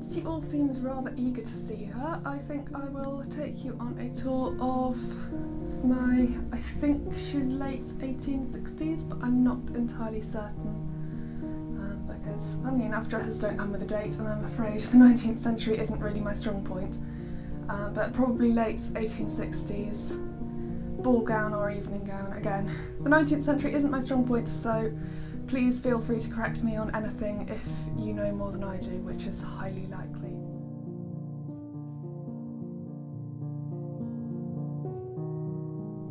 Since you all seemed rather eager to see her, I think I will take you on a tour of I think she's late 1860s, but I'm not entirely certain. Because, funnily enough, dresses don't come with a date, and I'm afraid the 19th century isn't really my strong point. But probably late 1860s, ball gown or evening gown. Again, the 19th century isn't my strong point, so please feel free to correct me on anything if you know more than I do, which is highly likely.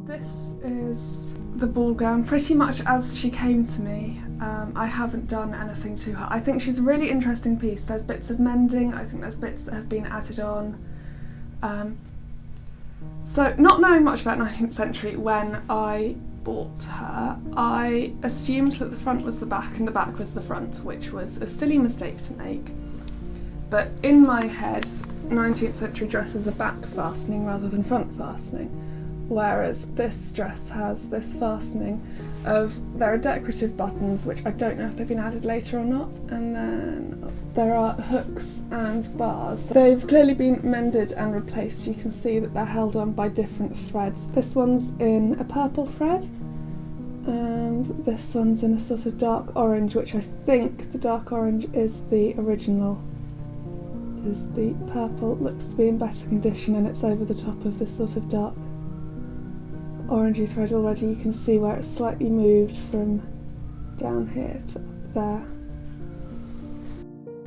This is the ball gown, pretty much as she came to me. I haven't done anything to her. I think she's a really interesting piece. There's bits of mending, I think there's bits that have been added on. So not knowing much about 19th century when I bought her, I assumed that the front was the back and the back was the front, which was a silly mistake to make. But in my head, 19th century dresses are back fastening rather than front fastening, whereas this dress has this fastening there are decorative buttons, which I don't know if they've been added later or not, and then there are hooks and bars. They've clearly been mended and replaced. You can see that they're held on by different threads. This one's in a purple thread, and this one's in a sort of dark orange, which I think the dark orange is the original. Is the purple looks to be in better condition, and it's over the top of this sort of dark orangey thread already. You can see where it's slightly moved from down here to up there.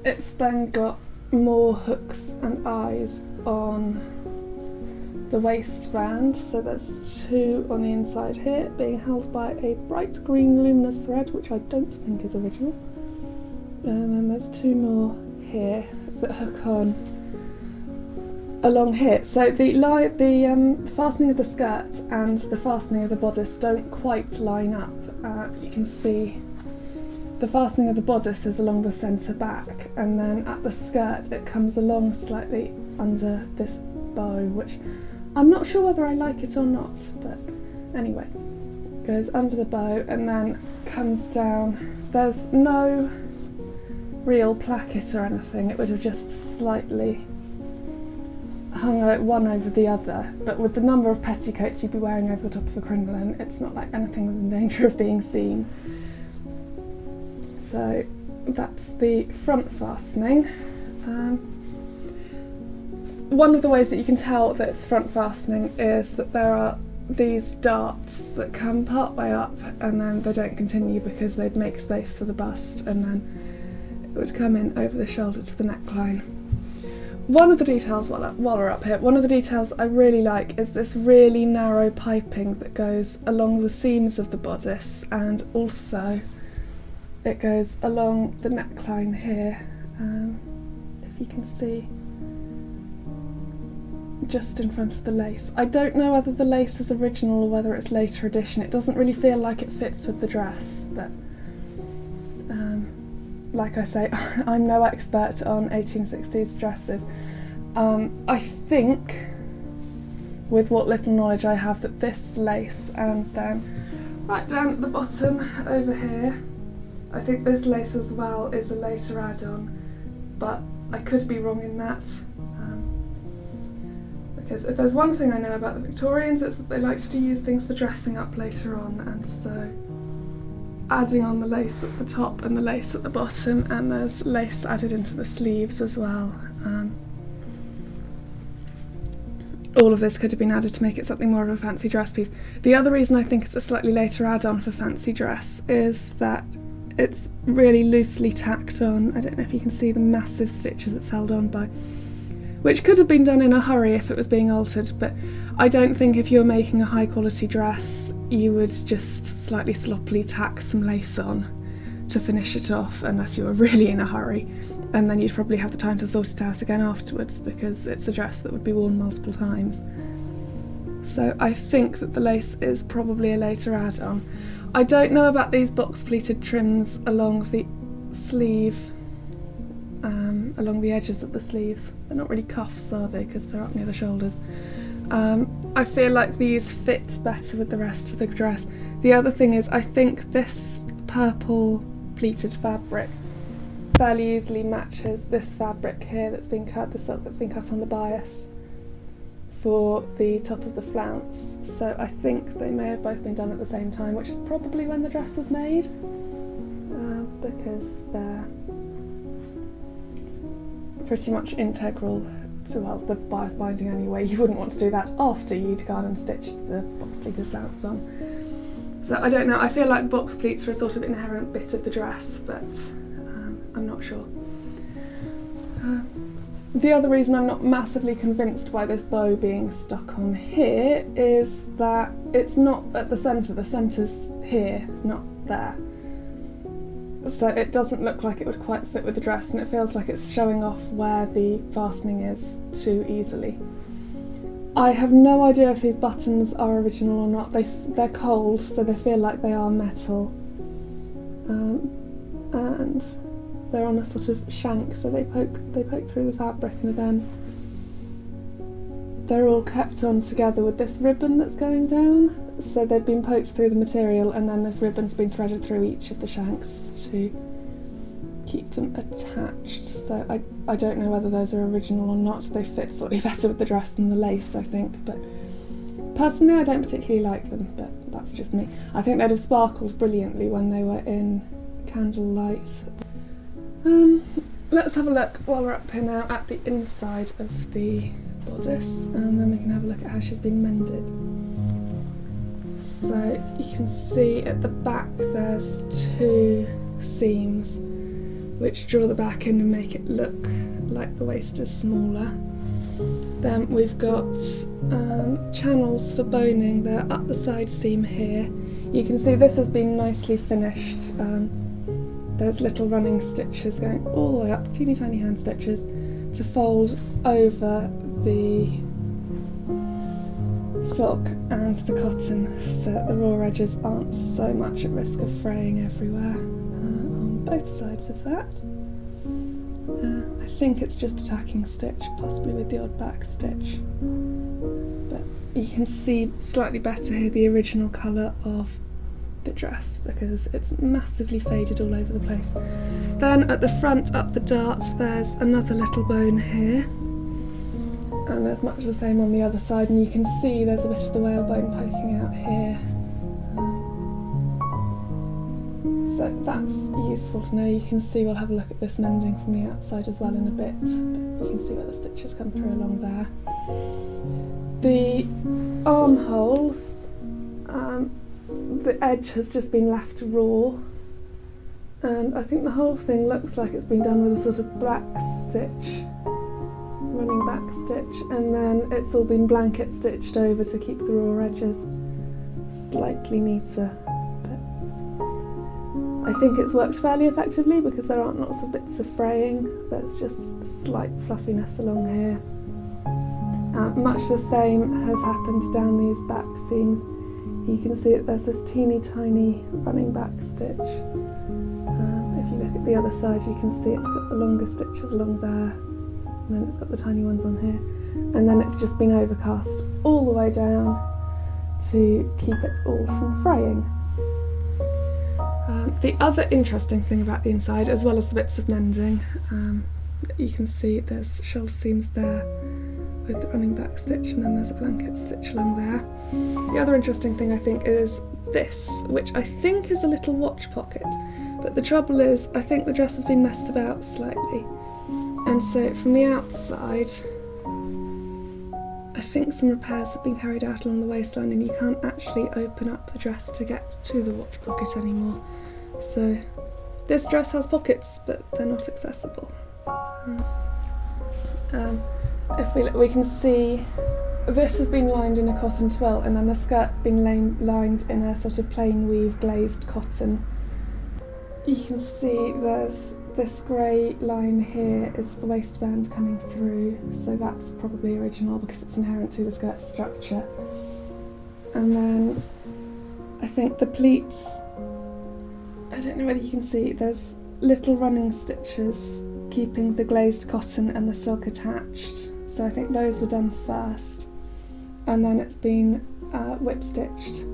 It's then got more hooks and eyes on the waistband, so there's two on the inside here, being held by a bright green luminous thread, which I don't think is original, and then there's two more here that hook on along here. So the fastening of the skirt and the fastening of the bodice don't quite line up. You can see the fastening of the bodice is along the centre back, and then at the skirt it comes along slightly under this bow, which I'm not sure whether I like it or not, but anyway, goes under the bow and then comes down. There's no real placket or anything, it would have just slightly hung one over the other, but with the number of petticoats you'd be wearing over the top of a crinoline, it's not like anything was in danger of being seen. So that's the front fastening. One of the ways that you can tell that it's front fastening is that there are these darts that come part way up and then they don't continue because they'd make space for the bust, and then it would come in over the shoulder to the neckline. One of the details, while we're up here, one of the details I really like is this really narrow piping that goes along the seams of the bodice, and also it goes along the neckline here, if you can see, just in front of the lace. I don't know whether the lace is original or whether it's later addition. It doesn't really feel like it fits with the dress, but like I say, I'm no expert on 1860s dresses. I think, with what little knowledge I have, that this lace and then right down at the bottom over here, I think this lace as well is a later add-on, but I could be wrong in that. Because if there's one thing I know about the Victorians, it's that they liked to use things for dressing up later on, and so adding on the lace at the top and the lace at the bottom, and there's lace added into the sleeves as well. All of this could have been added to make it something more of a fancy dress piece. The other reason I think it's a slightly later add-on for fancy dress is that it's really loosely tacked on. I don't know if you can see the massive stitches it's held on by, which could have been done in a hurry if it was being altered, but I don't think if you were making a high quality dress you would just slightly sloppily tack some lace on to finish it off, unless you were really in a hurry, and then you'd probably have the time to sort it out again afterwards, because it's a dress that would be worn multiple times. So I think that the lace is probably a later add-on. I don't know about these box pleated trims along the sleeve, along the edges of the sleeves. They're not really cuffs, are they, because they're up near the shoulders. I feel like these fit better with the rest of the dress. The other thing is, I think this purple pleated fabric fairly easily matches this fabric here that's been cut, the silk that's been cut on the bias for the top of the flounce. So I think they may have both been done at the same time, which is probably when the dress was made, because they're pretty much integral to, well, the bias binding anyway. You wouldn't want to do that after you'd gone and stitched the box pleated flounce on. So I don't know, I feel like the box pleats are a sort of inherent bit of the dress, but I'm not sure. The other reason I'm not massively convinced by this bow being stuck on here is that it's not at the centre's here, not there. So it doesn't look like it would quite fit with the dress, and it feels like it's showing off where the fastening is too easily. I have no idea if these buttons are original or not. They're cold, so they feel like they are metal. And they're on a sort of shank, so they poke through the fabric, and then they're all kept on together with this ribbon that's going down. So they've been poked through the material, and then this ribbon's been threaded through each of the shanks to keep them attached. So I don't know whether those are original or not. They fit slightly better with the dress than the lace, I think, but personally I don't particularly like them, but that's just me. I think they'd have sparkled brilliantly when they were in candlelight. Let's have a look while we're up here now at the inside of the bodice, and then we can have a look at how she's been mended. So you can see at the back there's two seams which draw the back in and make it look like the waist is smaller. Then we've got channels for boning. They're up the side seam here. You can see this has been nicely finished. There's little running stitches going all the way up, teeny tiny hand stitches, to fold over the silk and the cotton so that the raw edges aren't so much at risk of fraying everywhere on both sides of that. I think it's just a tacking stitch, possibly with the odd back stitch, but you can see slightly better here the original colour of the dress because it's massively faded all over the place. Then at the front, up the dart, there's another little bone here, and there's much the same on the other side, and you can see there's a bit of the whalebone poking out here. So that's useful to know. You can see, we'll have a look at this mending from the outside as well in a bit, but you can see where the stitches come through along there. The armholes, the edge has just been left raw, and I think the whole thing looks like it's been done with a sort of black stitch, running back stitch, and then it's all been blanket stitched over to keep the raw edges slightly neater. But I think it's worked fairly effectively because there aren't lots of bits of fraying. There's just slight fluffiness along here. Much the same has happened down these back seams. You can see that there's this teeny tiny running back stitch. If you look at the other side, you can see it's got the longer stitches along there, and then it's got the tiny ones on here, and then it's just been overcast all the way down to keep it all from fraying. The other interesting thing about the inside, as well as the bits of mending, you can see there's shoulder seams there with the running back stitch, and then there's a blanket stitch along there. The other interesting thing I think is this, which I think is a little watch pocket, but the trouble is I think the dress has been messed about slightly, and so from the outside I think some repairs have been carried out along the waistline, and you can't actually open up the dress to get to the watch pocket anymore. So this dress has pockets, but they're not accessible. If we look, we can see this has been lined in a cotton twill, and then the skirt's been lined in a sort of plain weave glazed cotton. You can see there's this grey line here is the waistband coming through, so that's probably original because it's inherent to the skirt structure. And then I think the pleats, I don't know whether you can see, there's little running stitches keeping the glazed cotton and the silk attached, so I think those were done first, and then it's been whip stitched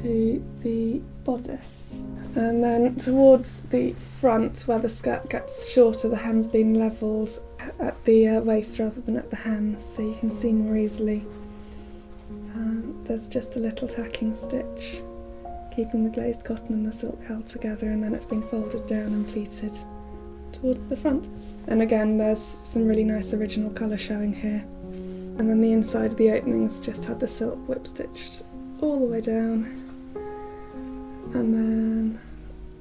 to the bodice. And then towards the front, where the skirt gets shorter, the hem's been levelled at the waist rather than at the hem, so you can see more easily. There's just a little tacking stitch keeping the glazed cotton and the silk held together, and then it's been folded down and pleated towards the front. And again, there's some really nice original colour showing here. And then the inside of the openings just had the silk whip stitched all the way down, and then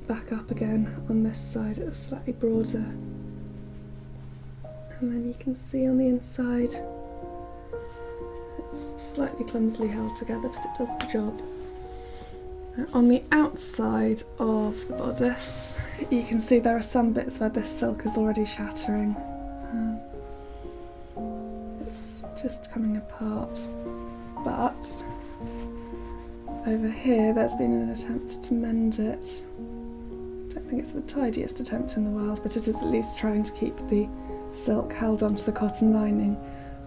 back up again on this side. It was slightly broader, and then you can see on the inside it's slightly clumsily held together, but it does the job. On the outside of the bodice, you can see there are some bits where this silk is already shattering. It's just coming apart, but over here there's been an attempt to mend it. I don't think it's the tidiest attempt in the world, but it is at least trying to keep the silk held onto the cotton lining,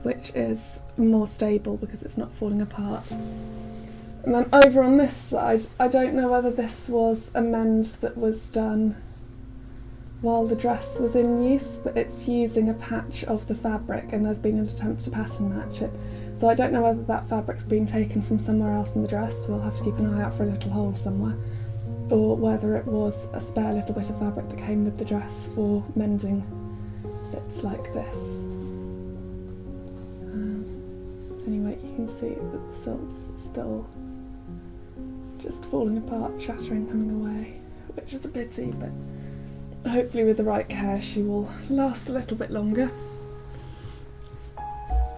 which is more stable because it's not falling apart. And then over on this side, I don't know whether this was a mend that was done while the dress was in use, but it's using a patch of the fabric, and there's been an attempt to pattern match it. So I don't know whether that fabric's been taken from somewhere else in the dress, we'll have to keep an eye out for a little hole somewhere, or whether it was a spare little bit of fabric that came with the dress for mending bits like this. Anyway, you can see that the silk's still just falling apart, shattering, coming away, which is a pity, but hopefully with the right care she will last a little bit longer.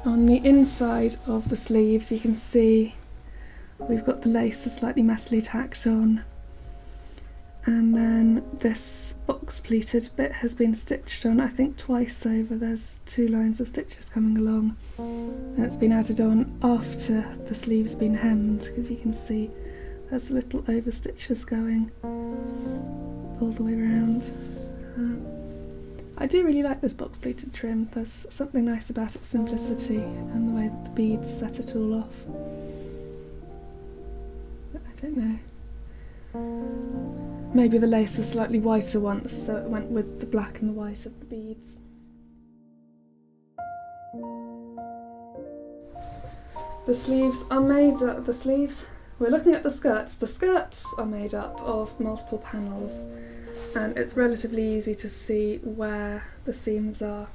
On the inside of the sleeves you can see we've got the lace slightly messily tacked on, and then this box pleated bit has been stitched on, I think twice over. There's 2 lines of stitches coming along, and it's been added on after the sleeve's been hemmed, because you can see there's little over stitches going all the way around. I do really like this box pleated trim. There's something nice about its simplicity and the way that the beads set it all off. But I don't know. Maybe the lace was slightly whiter once, so it went with the black and the white of the beads. The sleeves are made up, we're looking at the skirts. The skirts are made up of multiple panels, and it's relatively easy to see where the seams are.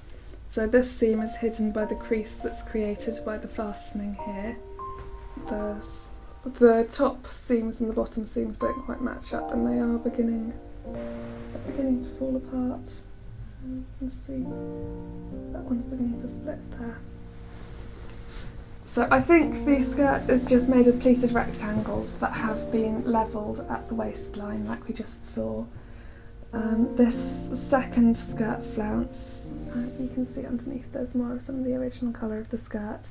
So this seam is hidden by the crease that's created by the fastening here. The top seams and the bottom seams don't quite match up, and they are beginning to fall apart. You can see that one's beginning to split there. So I think the skirt is just made of pleated rectangles that have been levelled at the waistline like we just saw. This second skirt flounce, you can see underneath there's more of some of the original colour of the skirt,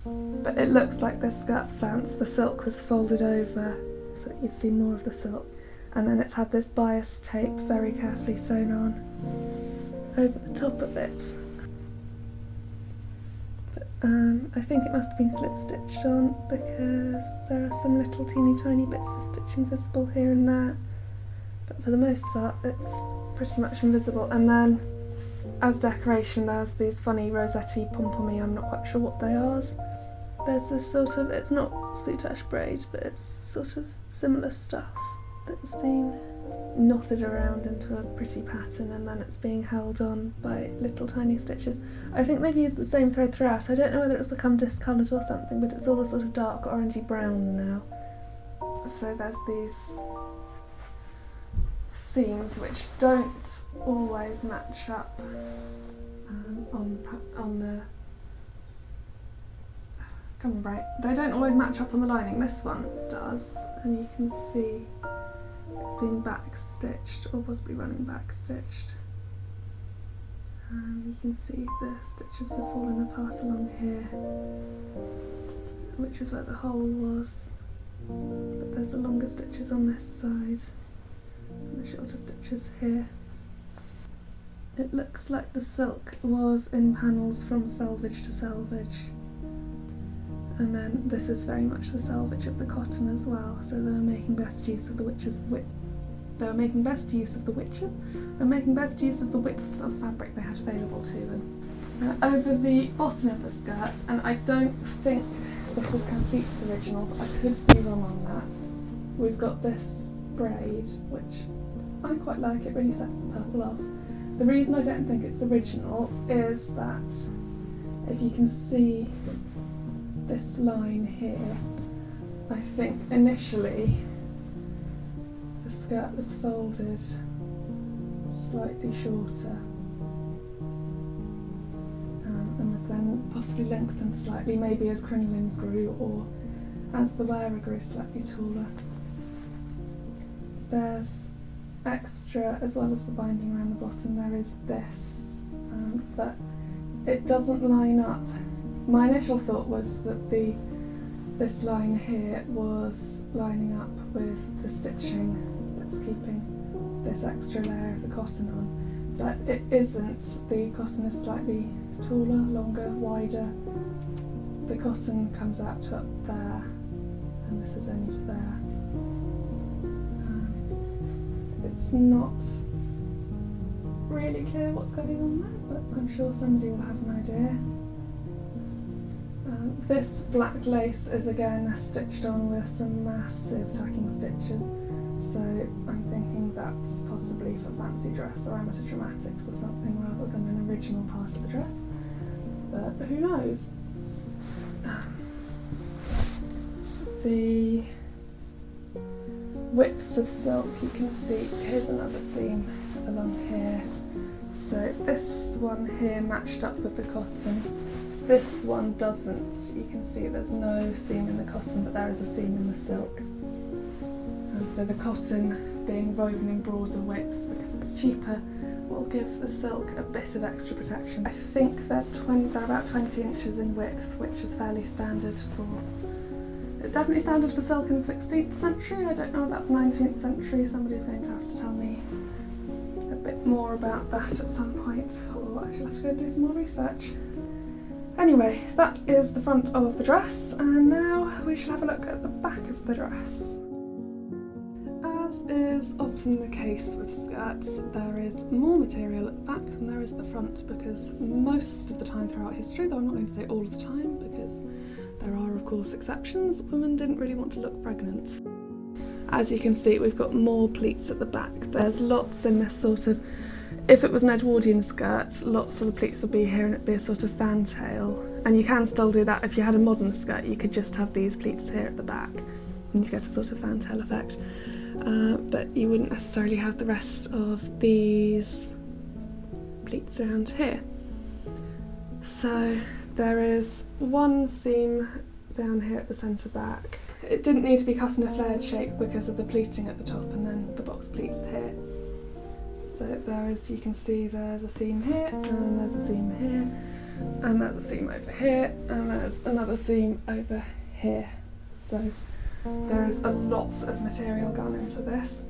but it looks like this skirt flounce, the silk was folded over so that you see more of the silk, and then it's had this bias tape very carefully sewn on over the top of it. I think it must have been slip stitched on because there are some little teeny tiny bits of stitching visible here and there, but for the most part it's pretty much invisible. And then as decoration there's these funny rosetti pom-pommy, I'm not quite sure what they are. There's this sort of, it's not soutache braid, but it's sort of similar stuff that's been knotted around into a pretty pattern, and then it's being held on by little tiny stitches. I think they've used the same thread throughout. I don't know whether it's become discoloured or something, but it's all a sort of dark orangey brown now. So there's these seams which don't always match up on the they don't always match up on the lining. This one does, and you can see it's been back stitched, or possibly running back stitched. And you can see the stitches have fallen apart along here, which is where the hole was. But there's the longer stitches on this side, and the shorter stitches here. It looks like the silk was in panels from selvage to selvage. And then this is very much the selvage of the cotton as well, so they were making best use of the They were making best use of the widths of fabric they had available to them. Over the bottom of the skirt, and I don't think this is completely original, but I could be wrong on that. We've got this braid, which I quite like, it really sets the purple off. The reason I don't think it's original is that if you can see this line here, I think initially the skirt was folded slightly shorter and was then possibly lengthened slightly, maybe as crinolines grew or as the wearer grew slightly taller. There's extra, as well as the binding around the bottom, there is this, but it doesn't line up. My initial thought was that this line here was lining up with the stitching that's keeping this extra layer of the cotton on, but it isn't. The cotton is slightly taller, longer, wider. The cotton comes out to up there, and this is only to there. It's not really clear what's going on there, but I'm sure somebody will have an idea. This black lace is again stitched on with some massive tacking stitches, so I'm thinking that's possibly for fancy dress or amateur dramatics or something rather than an original part of the dress, but who knows. The widths of silk, you can see, here's another seam along here, so this one here matched up with the cotton, this one doesn't. You can see there's no seam in the cotton, but there is a seam in the silk, and so the cotton being woven in broader widths because it's cheaper will give the silk a bit of extra protection. I think they're about 20 inches in width, which is fairly standard for, it's definitely standard for silk in the 16th century. I don't know about the 19th century, somebody's going to have to tell me a bit more about that at some point, or I shall have to go do some more research. Anyway, that is the front of the dress, and now we shall have a look at the back of the dress. As is often the case with skirts, there is more material at the back than there is at the front, because most of the time throughout history, though I'm not going to say all of the time because there are of course exceptions, women didn't really want to look pregnant. As you can see, we've got more pleats at the back. There's lots in this sort of, if it was an Edwardian skirt, lots of the pleats would be here and it'd be a sort of fantail. And you can still do that. If you had a modern skirt, you could just have these pleats here at the back and you get a sort of fantail effect. But you wouldn't necessarily have the rest of these pleats around here. So there is one seam down here at the centre back. It didn't need to be cut in a flared shape because of the pleating at the top and then the box pleats here. So there is, you can see there's a seam here, and there's a seam here, and there's a seam over here, and there's another seam over here. So there is a lot of material gone into this.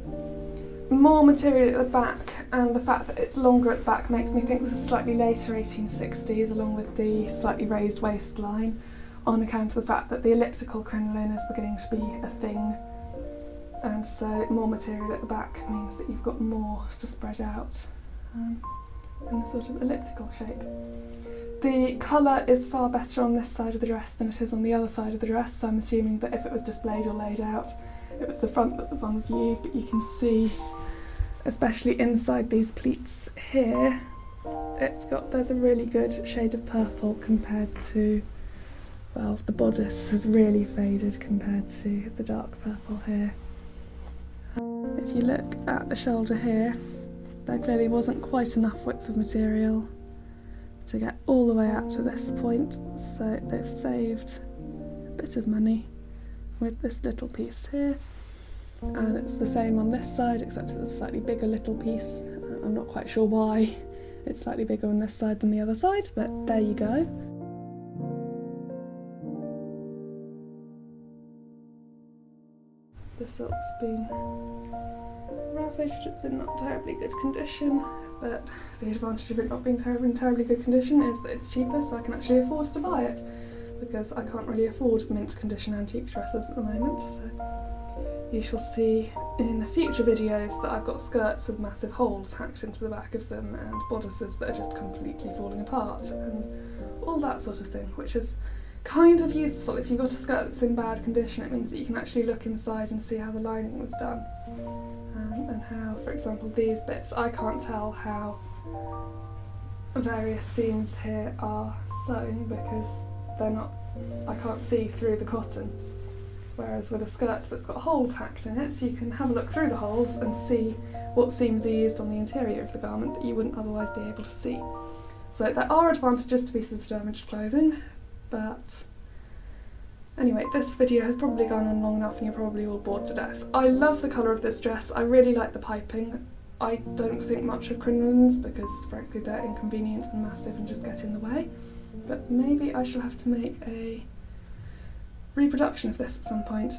More material at the back, and the fact that it's longer at the back makes me think this is slightly later 1860s, along with the slightly raised waistline, on account of the fact that the elliptical crinoline is beginning to be a thing. And so more material at the back means that you've got more to spread out in a sort of elliptical shape. The colour is far better on this side of the dress than it is on the other side of the dress, so I'm assuming that if it was displayed or laid out, it was the front that was on view, but you can see, especially inside these pleats here, there's a really good shade of purple compared to, well, the bodice has really faded compared to the dark purple here. If you look at the shoulder here, there clearly wasn't quite enough width of material to get all the way out to this point, so they've saved a bit of money with this little piece here. And it's the same on this side, except it's a slightly bigger little piece. I'm not quite sure why it's slightly bigger on this side than the other side, but there you go. The silk's been ravaged, it's in not terribly good condition, but the advantage of it not being in terribly good condition is that it's cheaper, so I can actually afford to buy it. because I can't really afford mint condition antique dresses at the moment, so you shall see in future videos that I've got skirts with massive holes hacked into the back of them and bodices that are just completely falling apart and all that sort of thing, which is kind of useful. If you've got a skirt that's in bad condition, it means that you can actually look inside and see how the lining was done, and how, for example, these bits, I can't tell how various seams here are sewn because they're not, I can't see through the cotton, whereas with a skirt that's got holes hacked in it, you can have a look through the holes and see what seams are used on the interior of the garment that you wouldn't otherwise be able to see. So there are advantages to pieces of damaged clothing, but anyway, this video has probably gone on long enough and you're probably all bored to death. I love the colour of this dress, I really like the piping. I don't think much of crinolines because frankly they're inconvenient and massive and just get in the way, but maybe I shall have to make a reproduction of this at some point.